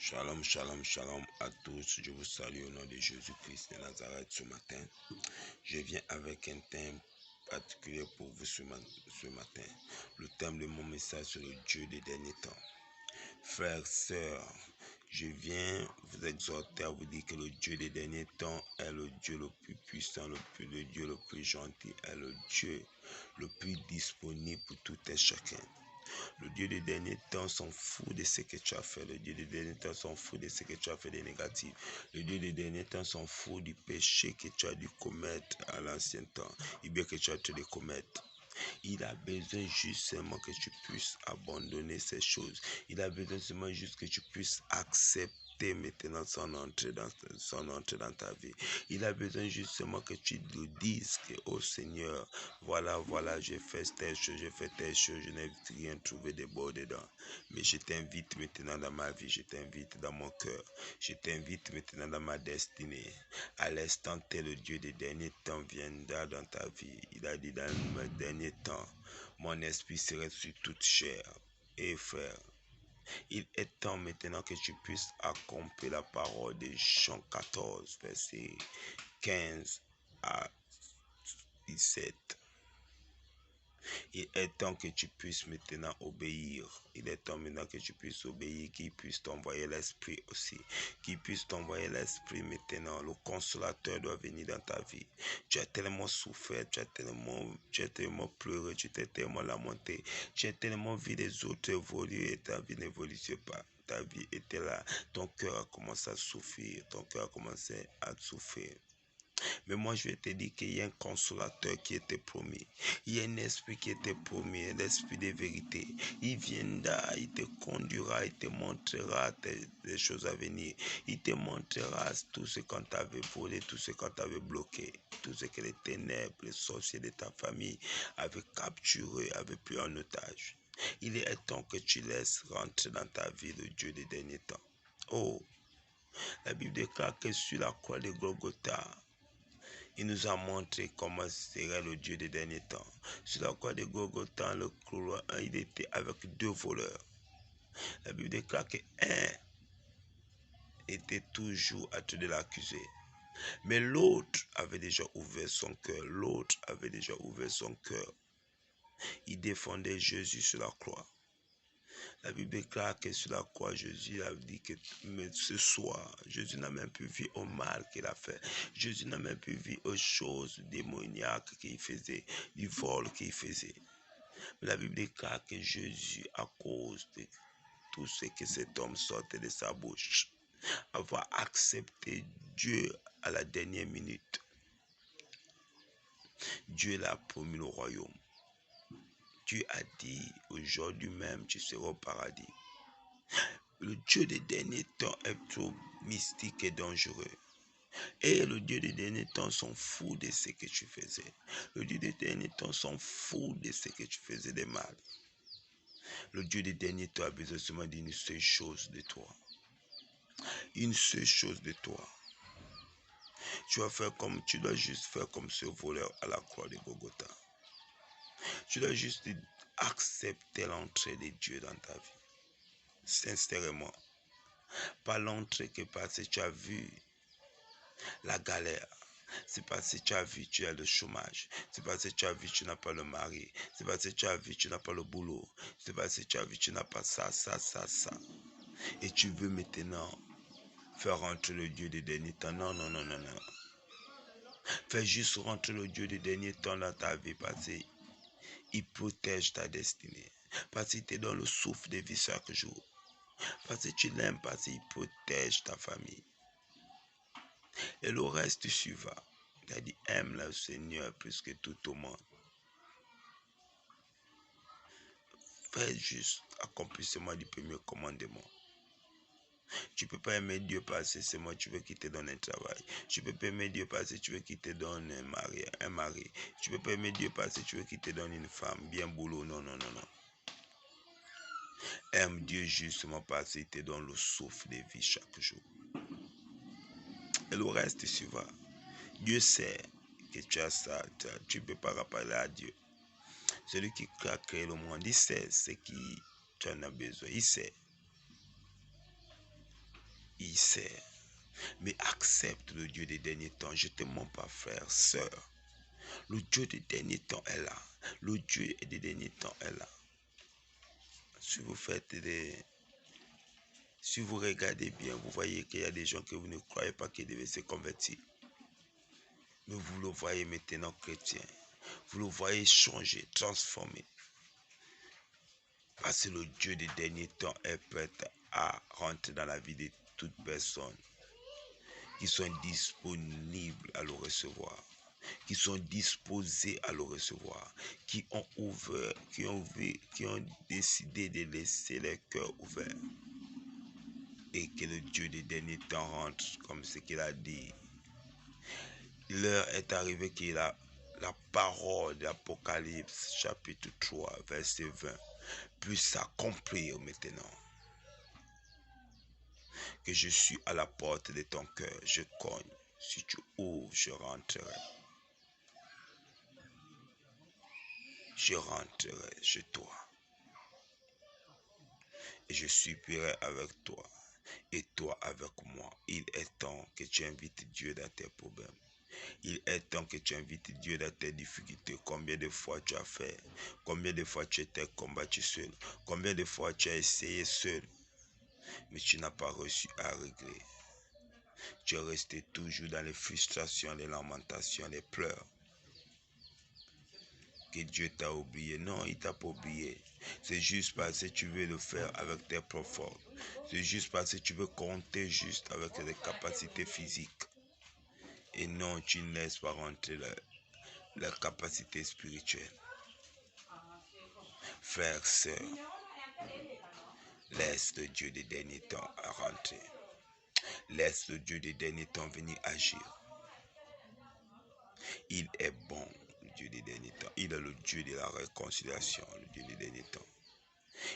Shalom, shalom, shalom à tous. Je vous salue au nom de Jésus-Christ de Nazareth ce matin. Je viens avec un thème particulier pour vous ce matin. Le thème de mon message sur le Dieu des derniers temps. Frères, sœurs, je viens vous exhorter à vous dire que le Dieu des derniers temps est le Dieu le plus puissant, le Dieu le plus gentil, est le Dieu le plus disponible pour tout et chacun. Le Dieu des derniers temps s'en fout de ce que tu as fait. Le Dieu des derniers temps s'en fout de ce que tu as fait de négatif. Le Dieu des derniers temps s'en fout du péché que tu as dû commettre à l'ancien temps, et bien que tu as dû commettre. Il a besoin juste seulement que tu puisses abandonner ces choses. Il a besoin seulement juste que tu puisses accepter maintenant son entrée dans ta vie. Il a besoin justement que tu lui dises que, oh Seigneur, voilà, j'ai fait telle chose, je n'ai rien trouvé de beau dedans. Mais je t'invite maintenant dans ma vie, je t'invite dans mon cœur, je t'invite maintenant dans ma destinée. À l'instant T, le Dieu des derniers temps viendra dans ta vie. Il a dit dans les derniers temps, mon esprit serait sur toute chair. Et frère, il est temps maintenant que tu puisses accomplir la parole de Jean 14, verset 15 à 17. Il est temps que tu puisses maintenant obéir. Il est temps maintenant que tu puisses obéir, qu'il puisse t'envoyer l'esprit aussi. Qu'il puisse t'envoyer l'esprit maintenant. Le consolateur doit venir dans ta vie. Tu as tellement souffert, tu as tellement pleuré, tu t'es tellement lamenté. Tu as tellement vu les autres évoluer et ta vie n'évolue pas. Ta vie était là. Ton cœur a commencé à souffrir. Ton cœur a commencé à souffrir. Mais moi, je vais te dire qu'il y a un consolateur qui était promis. Il y a un esprit qui était promis, l'esprit de vérité. Il viendra, il te conduira, il te montrera les choses à venir. Il te montrera tout ce qu'on t'avait volé, tout ce qu'on t'avait bloqué, tout ce que les ténèbres, les sorciers de ta famille avaient capturé, avaient pris en otage. Il est temps que tu laisses rentrer dans ta vie le Dieu des derniers temps. Oh, la Bible déclare que sur la croix de Golgotha, il nous a montré comment serait le Dieu des derniers temps. Sur la croix de Golgotha, le couloir, il était avec deux voleurs. La Bible déclare qu'un était toujours à train de l'accuser. Mais l'autre avait déjà ouvert son cœur. Il défendait Jésus sur la croix. La Bible déclare que sur la croix, Jésus a dit que ce soir, Jésus n'a même plus vu au mal qu'il a fait. Jésus n'a même plus vu aux choses démoniaques qu'il faisait, du vol qu'il faisait. Mais la Bible déclare que Jésus, à cause de tout ce que cet homme sortait de sa bouche, avoir accepté Dieu à la dernière minute, Dieu l'a promis le royaume. Dieu a dit, aujourd'hui même, tu seras au paradis. Le Dieu des derniers temps est trop mystique et dangereux. Et le Dieu des derniers temps s'en fout de ce que tu faisais. Le Dieu des derniers temps s'en fout de ce que tu faisais de mal. Le Dieu des derniers temps a besoin seulement d'une seule chose de toi. Une seule chose de toi. Tu dois juste faire comme ce voleur à la croix de Golgotha. Tu dois juste accepter l'entrée de Dieu dans ta vie. Sincèrement. Pas l'entrée que parce que tu as vu la galère. C'est parce que tu as vu tu as le chômage. C'est parce que tu as vu tu n'as pas le mari. C'est parce que tu as vu tu n'as pas le boulot. C'est parce que tu as vu tu n'as pas ça. Et tu veux maintenant faire rentrer le Dieu des derniers temps. Non. Fais juste rentrer le Dieu des derniers temps dans ta vie parce qu'il protège ta destinée. Parce qu'il te donne le souffle de vie chaque jour. Parce que tu l'aimes, parce qu'il protège ta famille. Et le reste suivra. Il a dit, aime le Seigneur plus que tout au monde. Fais juste accomplissement du premier commandement. Tu ne peux pas aimer Dieu parce que c'est moi tu veux qu'il te donne un travail. Tu ne peux pas aimer Dieu parce que tu veux qu'il te donne un mari. Tu ne peux pas aimer Dieu parce que tu veux qu'il te donne une femme, bien boulot. Non. Aime Dieu justement parce qu'il te donne le souffle de vie chaque jour. Et le reste suivra. Dieu sait que tu as ça. Tu ne peux pas parler à Dieu. Celui qui a créé le monde, il sait ce qui tu en as besoin. Il sait. sait. Mais accepte le Dieu des derniers temps. Je te mens pas, frère, sœur. Le Dieu des derniers temps est là. Le Dieu des derniers temps est là. Si vous regardez bien, vous voyez qu'il y a des gens que vous ne croyez pas qu'ils devaient se convertir. Mais vous le voyez maintenant chrétien. Vous le voyez changer, transformer. Parce que le Dieu des derniers temps est prêt à rentrer dans la vie de toute personne qui sont disponibles à le recevoir, qui sont disposés à le recevoir, qui ont ouvert, qui ont décidé de laisser leur cœur ouvert. Et que le Dieu des derniers temps rentre comme ce qu'il a dit. L'heure est arrivée qu'il a la parole d'Apocalypse chapitre 3 verset 20 puisse s'accomplir maintenant. Que je suis à la porte de ton cœur, je cogne. Si tu ouvres, je rentrerai. Je rentrerai chez toi. Et je supplierai avec toi. Et toi avec moi. Il est temps que tu invites Dieu dans tes problèmes. Il est temps que tu invites Dieu dans tes difficultés. Combien de fois tu as fait? Combien de fois tu étais combattu seul? Combien de fois tu as essayé seul? Mais tu n'as pas réussi à régler. Tu es resté toujours dans les frustrations, les lamentations, les pleurs. Que Dieu t'a oublié. Non, il ne t'a pas oublié. C'est juste parce que tu veux le faire avec tes propres forces. C'est juste parce que tu veux compter juste avec les capacités physiques. Et non, tu ne laisses pas rentrer la capacité spirituelle. Frère, sœur, laisse le Dieu des derniers temps rentrer. Laisse le Dieu des derniers temps venir agir. Il est bon, le Dieu des derniers temps. Il est le Dieu de la réconciliation, le Dieu des derniers temps.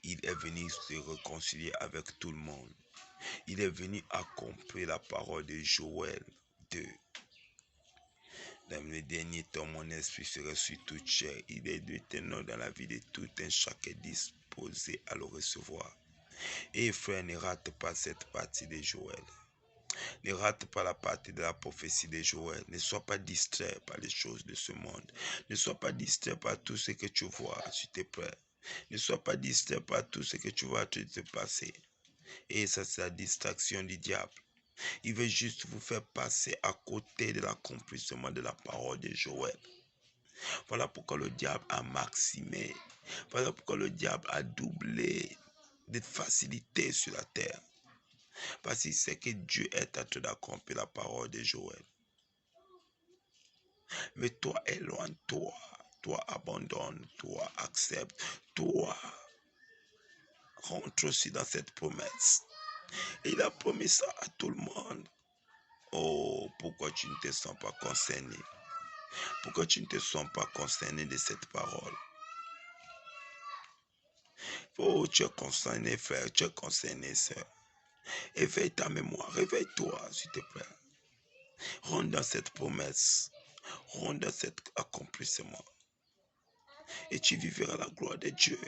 Il est venu se réconcilier avec tout le monde. Il est venu accomplir la parole de Joël 2. Dans les derniers temps, mon esprit sera sur toute chair. Il est maintenant dans la vie de tout un chacun disposé à le recevoir. Et frère, ne rate pas cette partie de Joël. Ne rate pas la partie de la prophétie de Joël. Ne sois pas distrait par les choses de ce monde. Ne sois pas distrait par tout ce que tu vois, s'il te plaît. Ne sois pas distrait par tout ce que tu vois te passer. Et ça, c'est la distraction du diable. Il veut juste vous faire passer à côté de l'accomplissement de la parole de Joël. Voilà pourquoi le diable a maximé. Voilà pourquoi le diable a doublé de facilité sur la terre. Parce qu'il sait que Dieu est en train d'accomplir la parole de Joël. Mais toi, éloigne-toi. Toi, abandonne. Toi, accepte. Toi, rentre aussi dans cette promesse. Et il a promis ça à tout le monde. Oh, pourquoi tu ne te sens pas concerné? Pourquoi tu ne te sens pas concerné de cette parole? Oh, tu es concerné, frère, tu es concerné, sœur. Éveille ta mémoire, réveille-toi, s'il te plaît. Rentre dans cette promesse, rentre dans cet accomplissement. Et tu vivras la gloire de Dieu.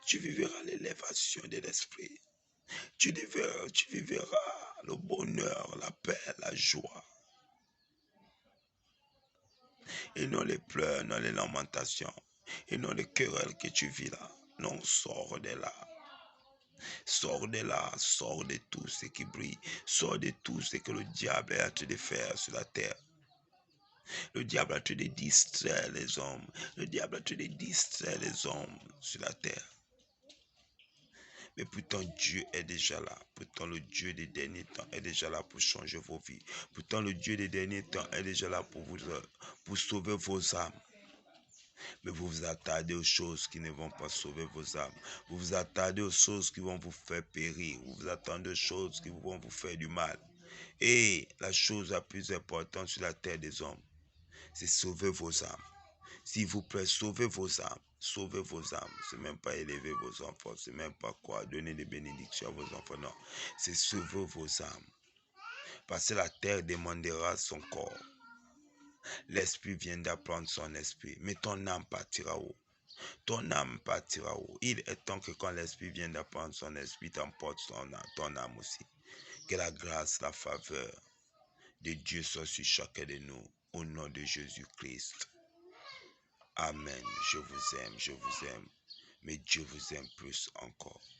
Tu vivras l'élévation de l'esprit. Tu vivras le bonheur, la paix, la joie. Et non les pleurs, non les lamentations, et non les querelles que tu vis là. Non, sors de là. Sors de là, sors de tout ce qui brille, sors de tout ce que le diable est en train de faire sur la terre. Le diable est en train de distraire les hommes. Le diable est en train de distraire les hommes sur la terre. Mais pourtant Dieu est déjà là. Pourtant le Dieu des derniers temps est déjà là pour changer vos vies. Pourtant le Dieu des derniers temps est déjà là pour sauver vos âmes. Mais vous vous attardez aux choses qui ne vont pas sauver vos âmes. Vous vous attardez aux choses qui vont vous faire périr. Vous vous attendez aux choses qui vont vous faire du mal. Et la chose la plus importante sur la terre des hommes, c'est sauver vos âmes. S'il vous plaît, sauvez vos âmes. Sauvez vos âmes. C'est même pas élever vos enfants. C'est même pas quoi donner des bénédictions à vos enfants. Non. C'est sauver vos âmes. Parce que la terre demandera son corps. L'esprit vient d'apprendre son esprit. Mais ton âme partira où? ton âme partira où? Il est temps que quand l'Esprit vient d'apprendre son esprit, t'emporte ton âme aussi. Que la grâce, la faveur de Dieu soit sur chacun de nous, au nom de Jésus-Christ. Amen. Je vous aime, mais Dieu vous aime plus encore.